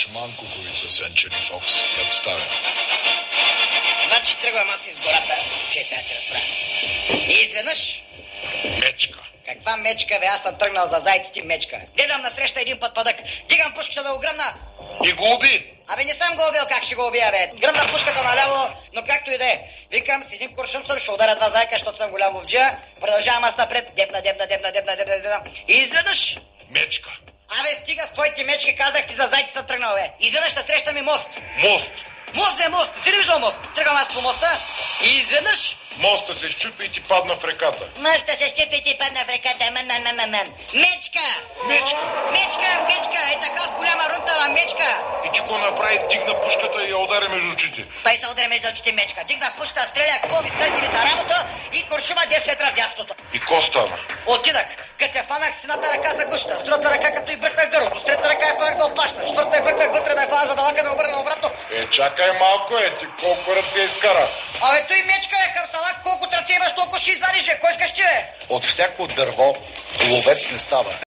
Шманковковица, Сенчев, Фокс, представя. Значи тръгвам аз из гората, че сега се разправя. И изведнъж... Мечка. Каква мечка, бе? Аз съм тръгнал за зайците мечка. Гледам насреща един път падък. Дигам пушката да го гръмна. И го уби. Абе не съм го убил, как ще го убия, бе? Гръмна пушката наляво, но както и да е. Викам, с един куршум съм, ще ударя два зайка, защото съм голям ловджия. Продължавам аз напред. Дебна. И изведнъж... Мечка. Абе, стига с твоите мечки, казах ти за зайци съм тръгнал, бе. Изведнъж насреща ми мост. Мост. Мост е мост. Си ли виждал мост? Тръгвам аз по моста и изведнъж... Моста се щупи и ти падна в реката. Моста се щупи и ти падна в реката. Мечка! Мечка! Е така с голяма рунтава мечка. И ти го направи, дигна пушката и я удари между очите. Той се удари между очите мечка. Дигна пушката, стреля, какво ми сърдили за работа и куршума 10 метра в дясното. И ко стана? Отидах. Като се фанах с едната ръка за гуща, с другата ръка като и бръкнах дървото, с третата ръка е фанах да оплаща, с четвърта бръкнах вътре да е фана, за да лака да обърна обратно. Чакай малко, ти колко ръце изкара? Абе, той мечка е Харсалак, колко ръце имаш, толкова ще извадиш, кой искаш ти, бе? От всяко дърво ловец не става.